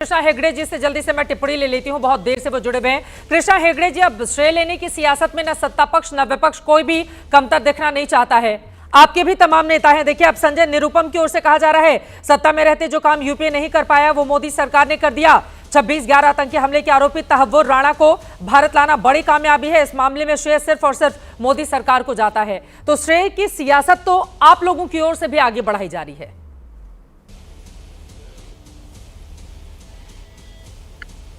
कृष्णा हेगड़े जी से जल्दी से मैं टिप्पणी ले लेती हूं, बहुत देर से वो जुड़े हुए हैं। कृष्णा हेगड़े जी, अब श्रेय लेने की सियासत में न सत्ता पक्ष न विपक्ष कोई भी कमतर दिखना नहीं चाहता है। आपके भी तमाम नेता हैं। देखिए, अब संजय निरुपम की ओर से कहा जा रहा है सत्ता में रहते जो काम यूपीए नहीं कर पाया वो मोदी सरकार ने कर दिया। 26/11 आतंकी हमले के आरोपी तहव्वुर राणा को भारत लाना बड़ी कामयाबी है। इस मामले में श्रेय सिर्फ और सिर्फ मोदी सरकार को जाता है। तो श्रेय की सियासत तो आप लोगों की ओर से भी आगे बढ़ाई जा रही है।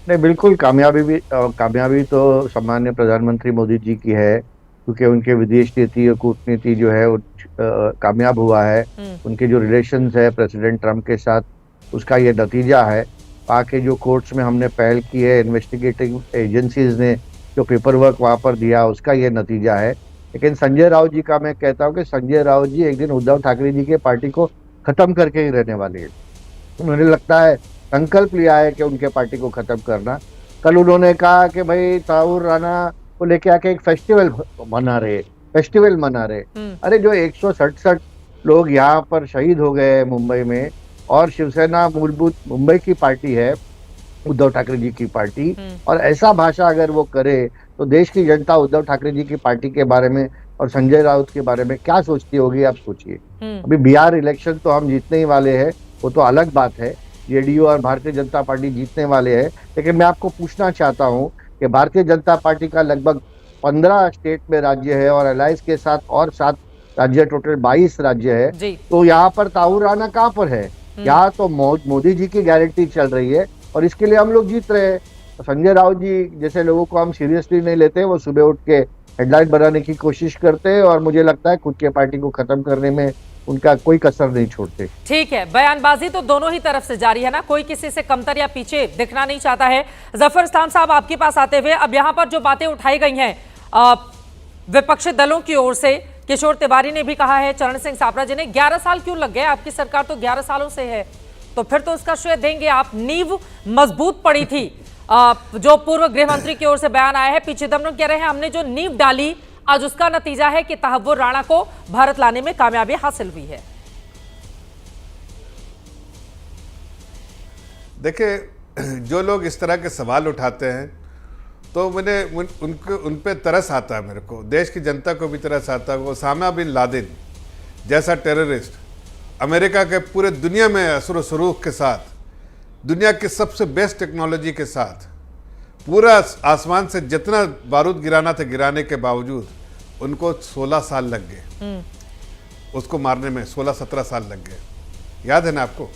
नहीं, बिल्कुल कामयाबी तो सम्मान्य प्रधानमंत्री मोदी जी की है, क्योंकि उनके विदेश नीति और कूटनीति जो है वो कामयाब हुआ है। उनके जो रिलेशंस है प्रेसिडेंट ट्रम्प के साथ, उसका ये नतीजा है। आके जो कोर्ट्स में हमने पहल की है, इन्वेस्टिगेटिंग एजेंसीज ने जो पेपर वर्क वहाँ पर दिया, उसका ये नतीजा है। लेकिन संजय राउत जी का मैं कहता हूँ कि संजय राउत जी एक दिन उद्धव ठाकरे जी के पार्टी को खत्म करके ही रहने वाले हैं। उन्हें लगता है, संकल्प लिया है कि उनके पार्टी को खत्म करना। कल उन्होंने कहा कि भाई तहव्वुर राणा को लेके आके एक फेस्टिवल मना रहे। अरे जो 167 लोग यहाँ पर शहीद हो गए मुंबई में, और शिवसेना मूलभूत मुंबई की पार्टी है, उद्धव ठाकरे जी की पार्टी, और ऐसा भाषा अगर वो करे तो देश की जनता उद्धव ठाकरे जी की पार्टी के बारे में और संजय राउत के बारे में क्या सोचती होगी, आप सोचिए। अभी बिहार इलेक्शन तो हम जीतने ही वाले हैं, वो तो अलग बात है। जेडीयू और भारतीय जनता पार्टी जीतने वाले हैं। लेकिन मैं आपको पूछना चाहता हूं कि भारतीय जनता पार्टी का लगभग 15 स्टेट में राज्य है और अलायंस के साथ और 7 राज्य, टोटल 22 राज्य है। तो यहाँ पर तहव्वुर राणा कहाँ पर है? यहाँ तो मोदी जी की गारंटी चल रही है और इसके लिए हम लोग जीत रहे हैं। तो संजय राउत जी जैसे लोगों को हम सीरियसली नहीं लेते, वो सुबह उठ के हेडलाइन बनाने की कोशिश करते हैं और मुझे लगता है खुद के पार्टी को खत्म करने में उनका कोई कसर नहीं छोड़ते। ठीक है, बयानबाजी तो दोनों ही तरफ से जारी है ना, कोई किसी से कमतर या पीछे दिखना नहीं चाहता है। जफर इस्लाम साहब, आपके पास आते हुए, अब यहाँ पर जो बातें उठाई गई हैं विपक्षी दलों की ओर से, किशोर तिवारी ने भी कहा है, चरण सिंह सापरा जी ने 11 साल क्यों लग गए, आपकी सरकार तो 11 सालों से है, तो फिर तो उसका श्रेय देंगे आप। नींव मजबूत पड़ी थी। जो पूर्व गृह मंत्री की ओर से बयान आया है, पी चिदम्बरम कह रहे हैं हमने जो नींव डाली आज उसका नतीजा है कि तहव्वुर राणा को भारत लाने में कामयाबी हासिल हुई है। देखिए, जो लोग इस तरह के सवाल उठाते हैं तो उन पे तरस आता है। मेरे को, देश की जनता को भी तरस आता है। ओसामा बिन लादेन जैसा टेररिस्ट अमेरिका के पूरे दुनिया में असर सरूख के साथ, दुनिया की सबसे बेस्ट टेक्नोलॉजी के साथ, पूरा आसमान से जितना बारूद गिराना था गिराने के बावजूद उनको 16 साल लग गए। उसको मारने में 16-17 साल लग गए, याद है ना आपको।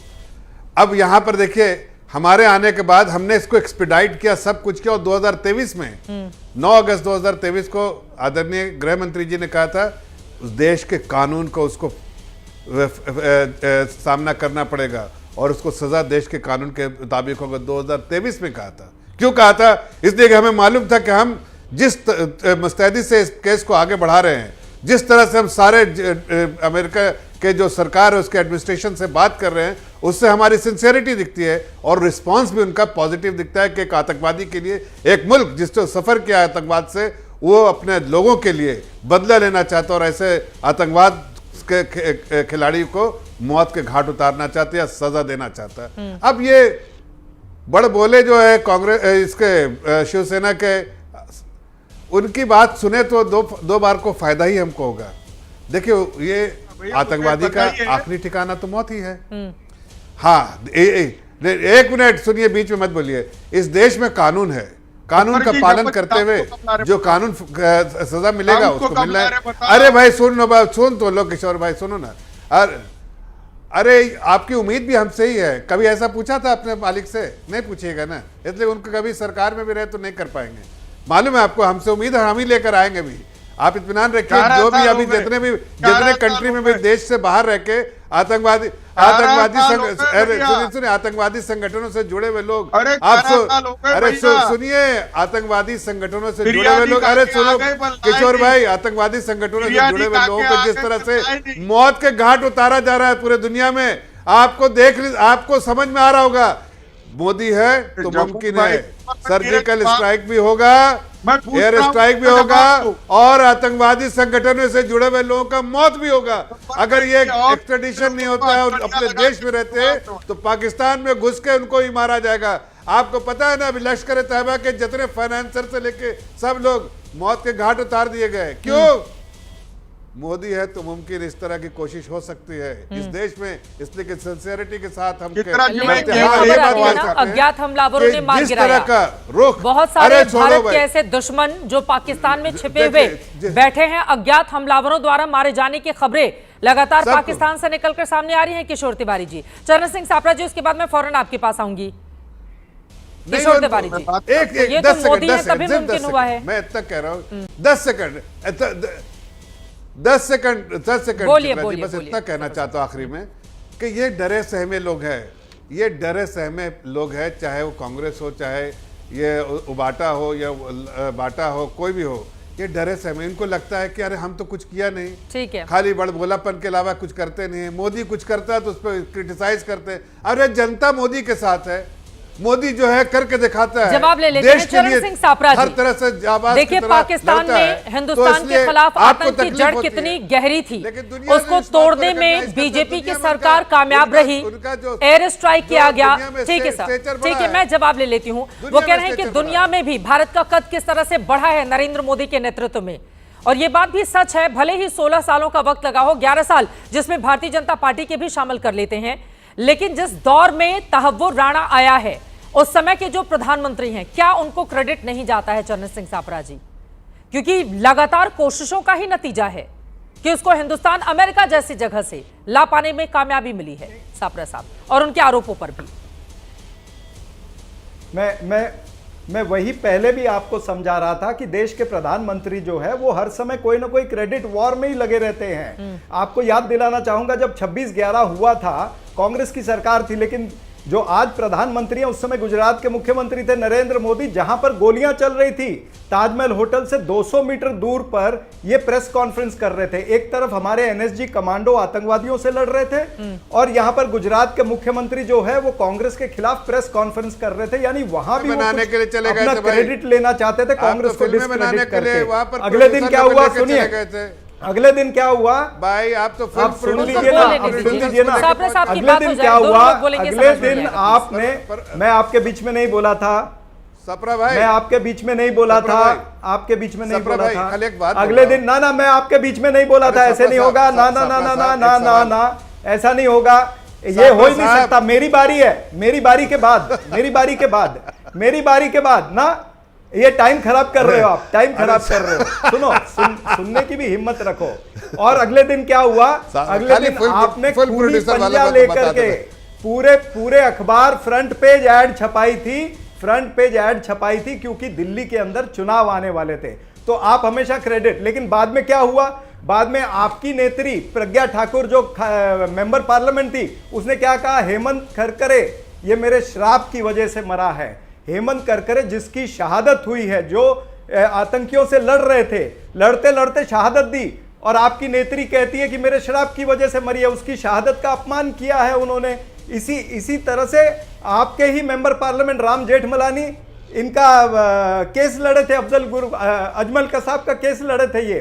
अब यहाँ पर देखिए, हमारे आने के बाद हमने इसको एक्सपीडाइट किया, सब कुछ किया, और 2023 में 9 अगस्त 2023 को आदरणीय गृह मंत्री जी ने कहा था उस देश के कानून को उसको सामना करना पड़ेगा और उसको सजा देश के कानून के मुताबिक होगा। 2023 में कहा था। क्यों कहा था? इसलिए कि हमें मालूम था कि हम जिस मुस्तैदी से इस केस को आगे बढ़ा रहे हैं, जिस तरह से हम सारे अमेरिका के जो सरकार है उसके एडमिनिस्ट्रेशन से बात कर रहे हैं, उससे हमारी सिंसियरिटी दिखती है और रिस्पांस भी उनका पॉजिटिव दिखता है कि एक आतंकवादी के लिए, एक मुल्क जिसने सफर किया आतंकवाद से, वो अपने लोगों के लिए बदला लेना चाहता है और ऐसे आतंकवाद के खिलाड़ी को मौत के घाट उतारना चाहते या सजा देना चाहता है। अब ये बड़ बोले जो है कांग्रेस, इसके शिवसेना के, उनकी बात सुने तो दो बार को फायदा ही हमको होगा। देखिए, ये आतंकवादी का आखिरी ठिकाना तो मौत ही है। हाँ, एक मिनट सुनिए, बीच में मत बोलिए। इस देश में कानून है, कानून का पालन करते हुए जो कानून सजा मिलेगा उसको मिलना है। अरे भाई सुन तो लो किशोर भाई, सुनो ना। अरे आपकी उम्मीद भी हमसे ही है। कभी ऐसा पूछा था अपने मालिक से? नहीं पूछिएगा ना, इसलिए उनको कभी सरकार में भी रहे तो नहीं कर पाएंगे। मालूम है आपको, हमसे उम्मीद है, हम ही लेकर आएंगे भी। आप इत्मीनान रखिए। जो भी अभी जितने कंट्री में भी देश से बाहर रह के आतंकवादी संगठनों से जुड़े हुए लोग, अरे सुनिए, आतंकवादी संगठनों से जुड़े हुए लोग, अरे सुनो किशोर भाई, आतंकवादी संगठनों से जुड़े हुए लोगों को जिस तरह से मौत के घाट उतारा जा रहा है पूरे दुनिया में, आपको समझ में आ रहा होगा। मोदी है तो मुमकिन है सर्जिकल स्ट्राइक भी होगा, मैं पूछ एयर रहा हूं, स्ट्राइक भी मैं होगा जवाब दो। और आतंकवादी संगठनों से जुड़े हुए लोगों का मौत भी होगा। अगर ये और एक्सट्रेडिशन नहीं होता है और अपने देश में रहते हैं तो पाकिस्तान में घुस के उनको ही मारा जाएगा। आपको पता है ना, अभी लश्कर तैयबा के जितने फाइनेंसर से लेके सब लोग मौत के घाट उतार दिए गए। क्यों? मोदी है तो मुमकिन इस तरह की कोशिश हो सकती है इस देश में, इसलिए कि सिंसियरिटी के साथ हम कितना लेकिन मैं ये ये खबर बात आती है कह ना, सकते अज्ञात हमलावरों ने मार जिस तरह गिराया। का रुख, बहुत सारे अरे छोड़ो भारत के भाई। ऐसे दुश्मन जो पाकिस्तान में छिपे हुए देखिए, बैठे हैं, अज्ञात हमलावरों द्वारा मारे जाने की खबरें लगातार सबको। पाकिस्तान से निकलकर सामने आ रही हैं। किशोर तिवारी जी, चरण सिंह सापरा जी, उसके बाद मैं फौरन आपके पास आऊंगी। नहीं, किशोर उनको- तिवारी जी, एक ये 10 तो मोदी सेकंड, है 10 तभी सेकंड, मुमकिन 10 हुआ है। सेकंड, मैं इतना कह रहा हूँ 10 सेकंड 10 सेकंड 10 सेकंड बोलिए, चित्रा जी, बोलिए, बस बोलिए। इतना कहना चाहता हूँ आखिरी में कि ये डरे सहमे लोग हैं, ये डरे सहमे लोग हैं, चाहे वो कांग्रेस हो, चाहे ये उबाटा हो या बाटा हो, कोई भी हो, ये डरे सहमे। इनको लगता है कि अरे हम तो कुछ किया नहीं, ठीक है, खाली बड़बोलापन के अलावा कुछ करते नहीं है। मोदी कुछ करता है तो उस पर क्रिटिसाइज करते हैं। अरे जनता मोदी के साथ है, मोदी जो है करके दिखाता है। जवाब ले लेते देश हैं के चरण लिए सिंह सापरा जी। हर तरह से जाबाज देखिए, की तरह पाकिस्तान लड़ता में है, तो हिंदुस्तान के इसलिए खिलाफ आपको आतंक की तकलीफ जड़ होती कितनी है। गहरी थी, लेकिन दुनिया उसको ने इस बात को तोड़ने में recognize बीजेपी करता की है। सरकार दुनिया कामयाब उनका- रही, उनका जो- एयर स्ट्राइक किया जो गया। दुनिया में ठीक है स्टेचर सर, बड़ा ठीक है, है। मैं जवाब ले लेती हूँ। वो दुनिया कह में रहे हैं कि स्टेचर दुनिया में भी भारत का कद किस तरह से बढ़ा है नरेंद्र मोदी के नेतृत्व में, और ये बात भी सच है। भले ही 16 सालों का वक्त लगा हो, 11 साल जिसमें भारतीय जनता पार्टी के भी शामिल कर लेते हैं, लेकिन जिस दौर में तहव्वुर राणा आया है, उस समय के जो प्रधानमंत्री हैं, क्या उनको क्रेडिट नहीं जाता है चरण सिंह सापरा जी? क्योंकि लगातार कोशिशों का ही नतीजा है कि उसको हिंदुस्तान अमेरिका जैसी जगह से ला पाने में कामयाबी मिली है सापरा साहब, और उनके आरोपों पर भी। मैं वही पहले भी आपको समझा रहा था कि देश के प्रधानमंत्री जो है वो हर समय कोई ना कोई क्रेडिट वॉर में ही लगे रहते हैं। आपको याद दिलाना चाहूंगा, जब 26/11 हुआ था, कांग्रेस की सरकार थी, लेकिन जो आज प्रधानमंत्री हैं उस समय गुजरात के मुख्यमंत्री थे नरेंद्र मोदी। जहां पर गोलियां चल रही थी, ताजमहल होटल से 200 मीटर दूर पर ये प्रेस कॉन्फ्रेंस कर रहे थे। एक तरफ हमारे एनएसजी कमांडो आतंकवादियों से लड़ रहे थे, और यहां पर गुजरात के मुख्यमंत्री जो है वो कांग्रेस के खिलाफ प्रेस कॉन्फ्रेंस कर रहे थे। यानी वहां भी वो बनाने कुछ के लिए चले गए अपना थे भाई। क्रेडिट लेना चाहते थे, कांग्रेस को फिल्में बनाने डिस्क्रेडिट के लिए करके। वहां पर अगले दिन क्या हुआ सुनिए, गए थे अगले दिन क्या हुआ भाई, आप तो आप सुन producer लीजिए ना, बोल आप लेने सुन दीजिए। लीजिए ना। सापरे साहब की अगले बात हो दिन जाए, क्या दोनों हुआ, लोग बोलेंगे, अगले समझ में दिन आएगा। आपने, मैं आपके बीच में नहीं बोला था, सपरा भाई, मैं आपके बीच में नहीं बोला सपरा था, भाई, आपके बीच में नहीं सपरा बोला भाई, था। खाली एक बात अगले बोल दिन ना मैं आपके बीच में नहीं बोला अरे था, ऐसे सपरा नहीं साहब, होगा, ना सपरा ना ना ना साहब, ना एक ना सवाल। ना, ऐसा नहीं होगा, ये सपरा हो ही नहीं साहब। सकता। मेरी बारी है, मेरी बारी के बाद, मेरी बारी के बाद, मेरी बारी के बाद ना, ये टाइम खराब कर रहे हो आप, टाइम खराब कर रहे हो। सुनो, सुनने की भी हिम्मत रखो। और अगले दिन क्या हुआ, अगले खाली दिन full- आपने full खूनी producer वाला पंजा बात लेकर बता के दो। पूरे अखबार फ्रंट पेज ऐड छपाई थी, फ्रंट पेज ऐड छपाई थी, क्योंकि दिल्ली के अंदर चुनाव आने वाले थे। तो आप हमेशा क्रेडिट, लेकिन बाद में क्या हुआ, बाद में आपकी नेत्री प्रज्ञा ठाकुर जो मेंबर पार्लियामेंट थी, उसने क्या कहा, हेमंत करकरे ये मेरे श्राप की वजह से मरा है। हेमंत करकरे जिसकी शहादत हुई है, जो आतंकियों से लड़ रहे थे, लड़ते लड़ते शहादत दी, और आपकी नेत्री कहती है कि मेरे श्राप की वजह से मरी है। उसकी शहादत का अपमान किया है उन्होंने। इसी तरह से आपके ही मेंबर पार्लियामेंट राम जेठमलानी, इनका केस लड़े थे, अजमल कसाब का केस लड़े थे ये,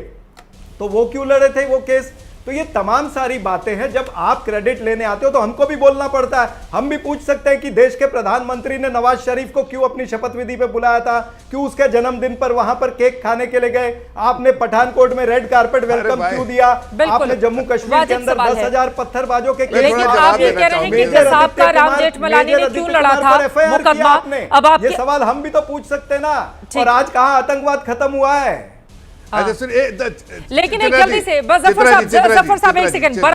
तो वो क्यों लड़े थे वो केस? तो ये तमाम सारी बातें हैं। जब आप क्रेडिट लेने आते हो तो हमको भी बोलना पड़ता है। हम भी पूछ सकते हैं कि देश के प्रधानमंत्री ने नवाज शरीफ को क्यों अपनी शपथ विधि पे बुलाया था, क्यों उसके जन्मदिन पर वहां पर केक खाने के लिए गए, आपने पठानकोट में रेड कारपेट वेलकम क्यों दिया, आपने जम्मू कश्मीर के अंदर 10,000 पत्थरबाजों के लेकिन आप ये कह रहे हैं कि कसाब का राम जेठमलानी ने क्यों लड़ा था मुकदमा, अब आप ये सवाल हम भी तो पूछ सकते ना। और आज कहाँ आतंकवाद खत्म हुआ है? लेकिन एक जल्दी से बस जफर साहब एक सेकंड।